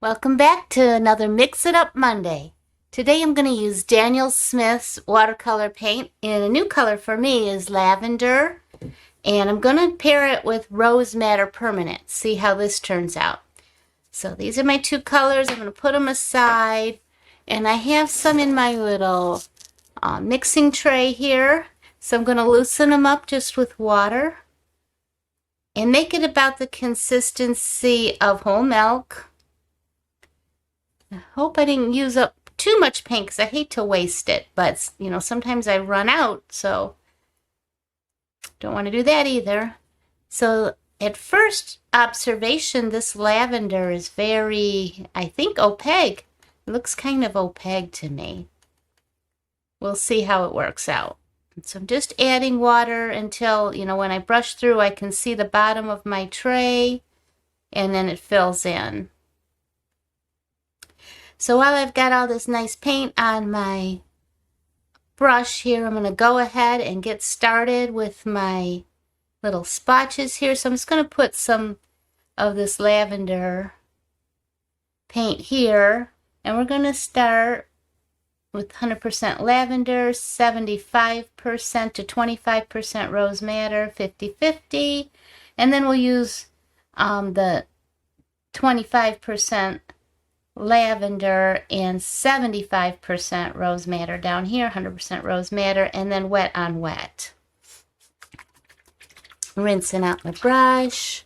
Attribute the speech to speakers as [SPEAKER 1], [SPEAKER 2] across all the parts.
[SPEAKER 1] Welcome back to another Mix It Up Monday. Today I'm going to use Daniel Smith's watercolor paint, and a new color for me is Lavender, and I'm going to pair it with Rose Madder Permanent. See how this turns out. So these are my two colors. I'm going to put them aside, and I have some in my little mixing tray here. So I'm going to loosen them up just with water and make it about the consistency of whole milk. I hope I didn't use up too much paint because I hate to waste it, but sometimes I run out, so don't want to do that either. So at first observation, this lavender is very, I think, opaque. It looks kind of opaque to me. We'll see how it works out. So I'm just adding water until, when I brush through, I can see the bottom of my tray, and then it fills in. So while I've got all this nice paint on my brush here, I'm going to go ahead and get started with my little spotches here. So I'm just going to put some of this lavender paint here, and we're going to start with 100% lavender, 75% to 25% rose madder, 50-50, and then we'll use the 25% lavender and 75% rose madder down here, 100% rose madder, and then wet on wet. Rinsing out my brush,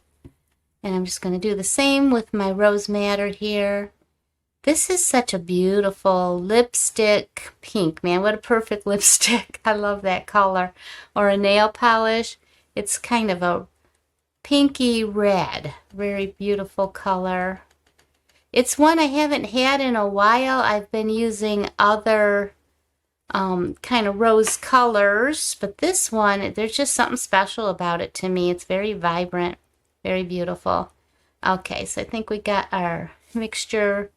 [SPEAKER 1] and I'm just going to do the same with my rose madder here. This is such a beautiful lipstick pink, man. What a perfect lipstick. I love that color. Or a nail polish. It's kind of a pinky red. Very beautiful color. It's one I haven't had in a while. I've been using other kind of rose colors, but this one, there's just something special about it to me. It's very vibrant, very beautiful. Okay, so I think we got our mixture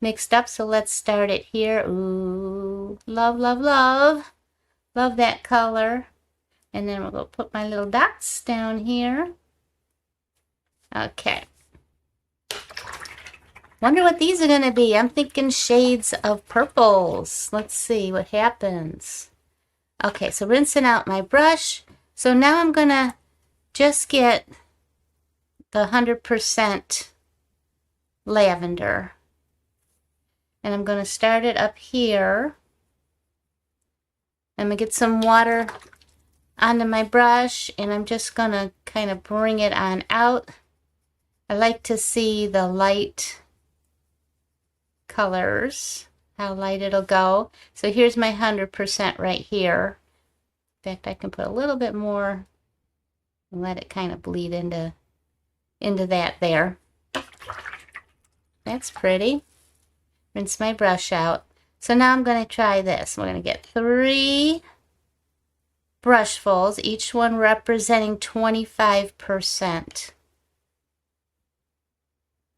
[SPEAKER 1] mixed up, so let's start it here. Ooh, love, love, love. Love that color. And then we'll go put my little dots down here. Okay. Wonder what these are going to be. I'm thinking shades of purples. Let's see what happens. Okay, so rinsing out my brush. So now I'm going to just get the 100% lavender. And I'm going to start it up here. I'm going to get some water onto my brush, and I'm just going to kind of bring it on out. I like to see the light colors, how light it'll go. So here's my 100% right here. In fact, I can put a little bit more and let it kind of bleed into that there. That's pretty. Rinse my brush out. So now I'm going to try this. We're going to get 3 brushfuls, each one representing 25%.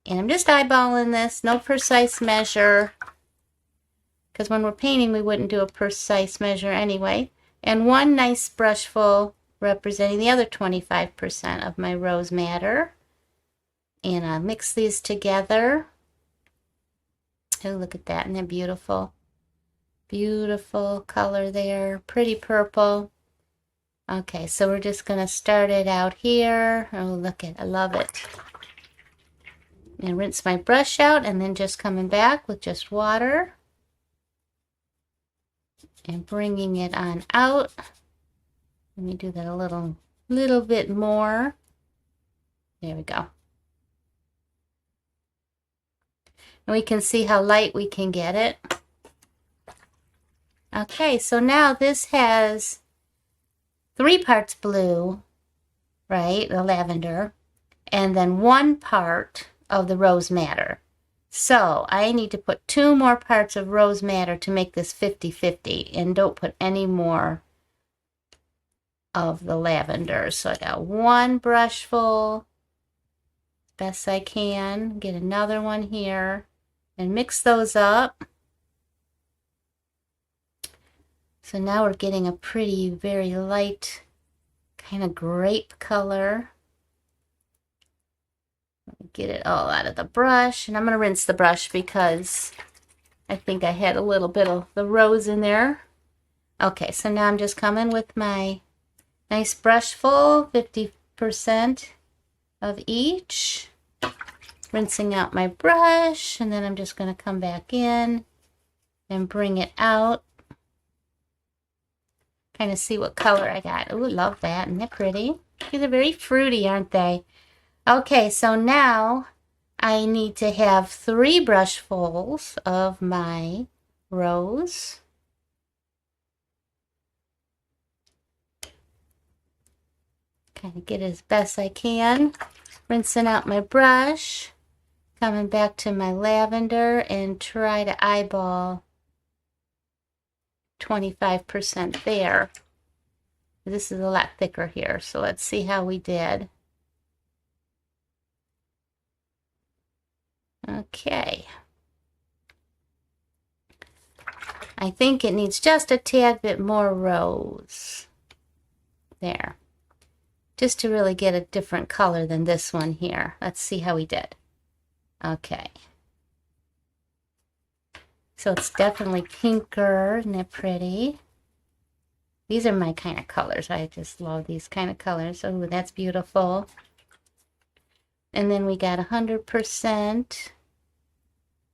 [SPEAKER 1] And I'm just eyeballing this, no precise measure, because when we're painting we wouldn't do a precise measure anyway. And 1 nice brushful representing the other 25% of my rose madder. And I'll mix these together. Oh, look at that. Isn't that beautiful? Beautiful color there. Pretty purple. Okay, so we're just going to start it out here. Oh, look at it. I love it. And rinse my brush out, and then just coming back with just water. And bringing it on out. Let me do that a little bit more. There we go. And we can see how light we can get it. Okay, so now this has 3 parts blue, right, the lavender, and then 1 part of the rose madder. So I need to put 2 more parts of rose madder to make this 50-50, and don't put any more of the lavender. So I got 1 brushful, best I can. Get another one here. And mix those up. So now we're getting a pretty, very light kind of grape color. get it all out of the brush. And I'm going to rinse the brush because I think I had a little bit of the rose in there. Okay, so now I'm just coming with my nice brush full, 50% of each. Rinsing out my brush, and then I'm just going to come back in and bring it out. Kind of see what color I got. Ooh, love that. Isn't that pretty? These are very fruity, aren't they? Okay, so now I need to have 3 brushfuls of my rose. Kind of get it as best I can. Rinsing out my brush. Coming back to my lavender and try to eyeball 25% there. This is a lot thicker here, so let's see how we did. Okay. I think it needs just a tad bit more rose. There. Just to really get a different color than this one here. Let's see how we did. Okay. So it's definitely pinker. Isn't it pretty? These are my kind of colors. I just love these kind of colors. Oh, that's beautiful. And then we got 100%.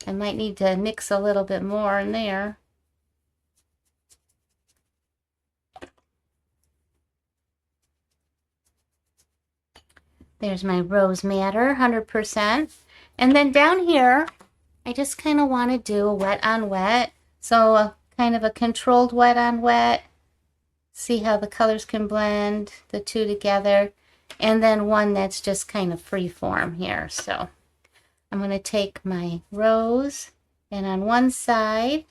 [SPEAKER 1] I might need to mix a little bit more in there. There's my rose madder, 100%. And then down here, I just kind of want to do a wet on wet. So kind of a controlled wet on wet. See how the colors can blend the two together. And then one that's just kind of free form here. So I'm going to take my rose, and on one side,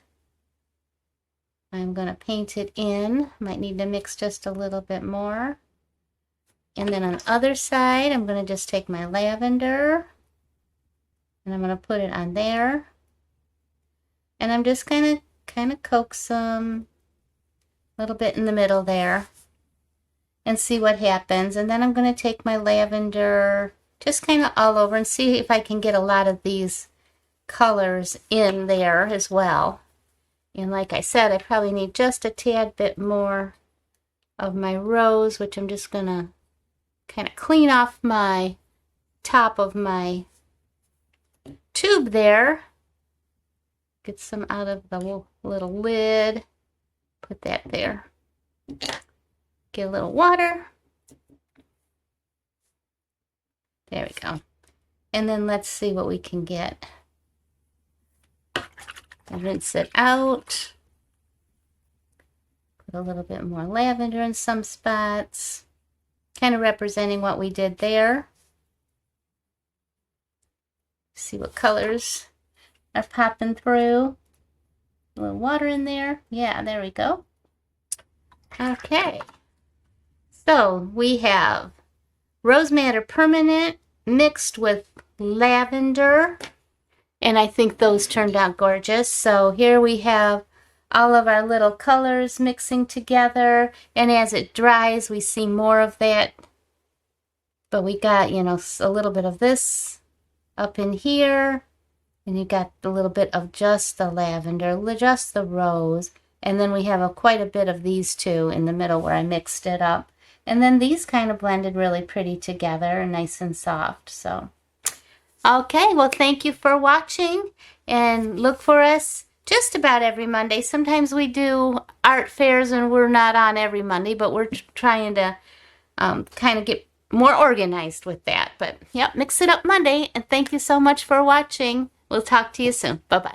[SPEAKER 1] I'm going to paint it in. Might need to mix just a little bit more. And then on the other side, I'm going to just take my lavender, and I'm going to put it on there. And I'm just kind of coax some a little bit in the middle there and see what happens. And then I'm going to take my lavender just kind of all over and see if I can get a lot of these colors in there as well. And like I said, I probably need just a tad bit more of my rose, which I'm just going to kind of clean off my top of my tube there. Get some out of the little lid. Put that there. Get a little water. There we go. And then let's see what we can get. Rinse it out. Put a little bit more lavender in some spots. Kind of representing what we did there. See what colors are popping through. A little water in there. Yeah, there we go. Okay. So we have Rose Madder Permanent mixed with lavender. And I think those turned out gorgeous. So here we have all of our little colors mixing together. And as it dries, we see more of that. But we got, you know, a little bit of this up in here. And you got a little bit of just the lavender, just the rose. And then we have quite a bit of these two in the middle where I mixed it up. And then these kind of blended really pretty together, nice and soft. So, okay, well, thank you for watching. And look for us just about every Monday. Sometimes we do art fairs and we're not on every Monday, but we're trying to kind of get more organized with that. But, yep, Mix It Up Monday. And thank you so much for watching. We'll talk to you soon. Bye-bye.